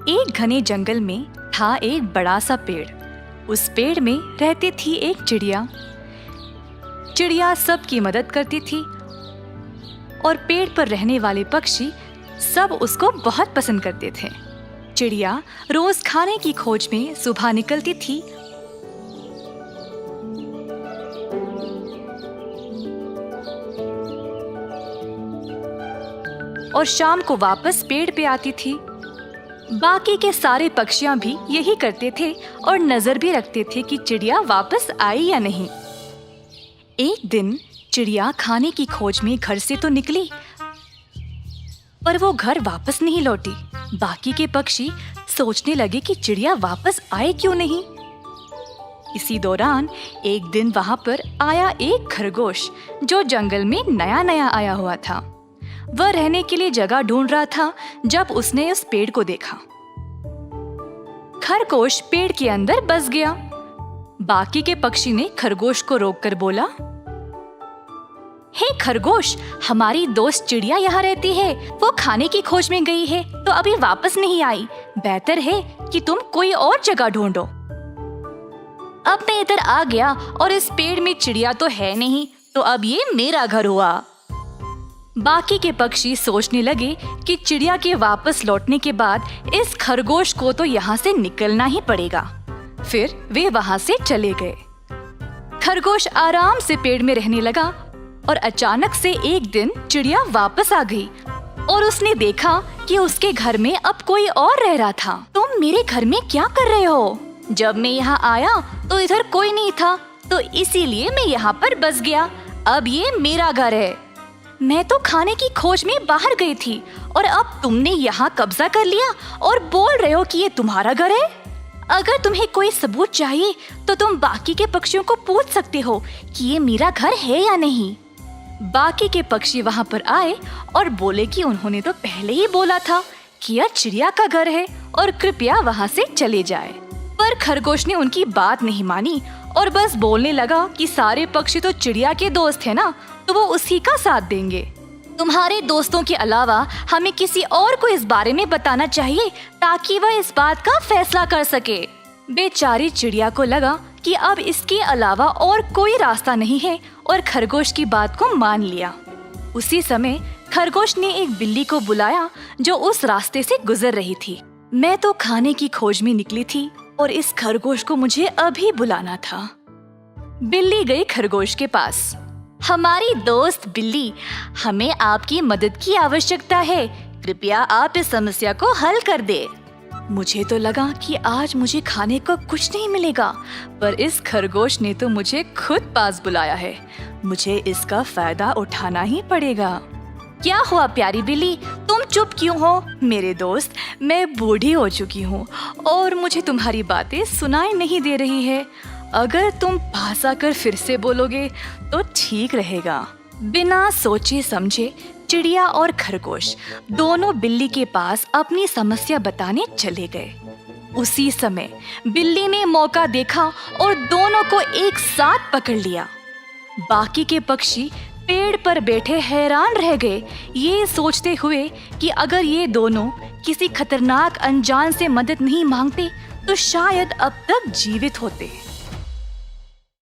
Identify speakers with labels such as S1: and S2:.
S1: एक घने जंगल में था एक बड़ा सा पेड़। उस पेड़ में रहती थी एक चिड़िया। चिड़िया सबकी मदद करती थी और पेड़ पर रहने वाले पक्षी सब उसको बहुत पसंद करते थे। चिड़िया रोज खाने की खोज में सुबह निकलती थी और शाम को वापस पेड़ पे आती थी। बाकी के सारे पक्षियां भी यही करते थे और नजर भी रखते थे कि चिड़िया वापस आई या नहीं। एक दिन चिड़िया खाने की खोज में घर से तो निकली, पर वो घर वापस नहीं लौटी। बाकी के पक्षी सोचने लगे कि चिड़िया वापस आए क्यों नहीं। इसी दौरान एक दिन वहां पर आया एक खरगोश जो जंगल में नया नया आया हुआ था। वह रहने के लिए जगह ढूंढ रहा था जब उसने उस पेड़ को देखा। खरगोश पेड़ के अंदर बस गया। बाकी के पक्षी ने खरगोश को रोककर बोला, हे खरगोश, हमारी दोस्त चिड़िया यहाँ रहती है। वो खाने की खोज में गई है तो अभी वापस नहीं आई। बेहतर है कि तुम कोई और जगह ढूंढो। अब मैं इधर आ गया और इस पेड़ में चिड़िया तो है नहीं, तो अब ये मेरा घर हुआ। बाकी के पक्षी सोचने लगे कि चिड़िया के वापस लौटने के बाद इस खरगोश को तो यहाँ से निकलना ही पड़ेगा। फिर वे वहाँ से चले गए। खरगोश आराम से पेड़ में रहने लगा और अचानक से एक दिन चिड़िया वापस आ गई और उसने देखा कि उसके घर में अब कोई और रह रहा था। तुम मेरे घर में क्या कर रहे हो? जब मैं यहाँ आया तो इधर कोई नहीं था, तो इसीलिए मैं यहाँ पर बस गया। अब ये मेरा घर है। मैं तो खाने की खोज में बाहर गई थी और अब तुमने यहाँ कब्जा कर लिया और बोल रहे हो कि ये तुम्हारा घर है। अगर तुम्हें कोई सबूत चाहिए तो तुम बाकी के पक्षियों को पूछ सकते हो कि ये मेरा घर है या नहीं। बाकी के पक्षी वहाँ पर आए और बोले कि उन्होंने तो पहले ही बोला था कि यह चिड़िया का घर है और कृपया वहाँ से चले जाए। पर खरगोश ने उनकी बात नहीं मानी और बस बोलने लगा कि सारे पक्षी तो चिड़िया के दोस्त है ना, तो वो उसी का साथ देंगे। तुम्हारे दोस्तों के अलावा हमें किसी और को इस बारे में बताना चाहिए ताकि वह इस बात का फैसला कर सके। बेचारी चिड़िया को लगा कि अब इसके अलावा और कोई रास्ता नहीं है और खरगोश की बात को मान लिया। उसी समय खरगोश ने एक बिल्ली को बुलाया जो उस रास्ते से गुजर रही थी। मैं तो खाने की खोज में निकली थी और इस खरगोश को मुझे अभी बुलाना था। बिल्ली गई खरगोश के पास। हमारी दोस्त बिल्ली, हमें आपकी मदद की आवश्यकता है। कृपया आप इस समस्या को हल कर दे। मुझे तो लगा कि आज मुझे खाने को कुछ नहीं मिलेगा, पर इस खरगोश ने तो मुझे खुद पास बुलाया है। मुझे इसका फायदा उठाना ही पड़ेगा। क्या हुआ प्यारी बिल्ली, तुम चुप क्यों हो? मेरे दोस्त, मैं बूढ़ी हो चुकी हूँ और मुझे तुम्हारी बातें सुनाई नहीं दे रही है। अगर तुम पास आकर फिर से बोलोगे तो ठीक रहेगा। बिना सोचे समझे चिड़िया और खरगोश दोनों बिल्ली के पास अपनी समस्या बताने चले गए। उसी समय बिल्ली ने मौका देखा और दोनों को एक साथ पकड़ लिया। बाकी के पक्षी पेड़ पर बैठे हैरान रह गए, ये सोचते हुए कि अगर ये दोनों किसी खतरनाक अनजान से मदद नहीं मांगते तो शायद अब तक जीवित होते।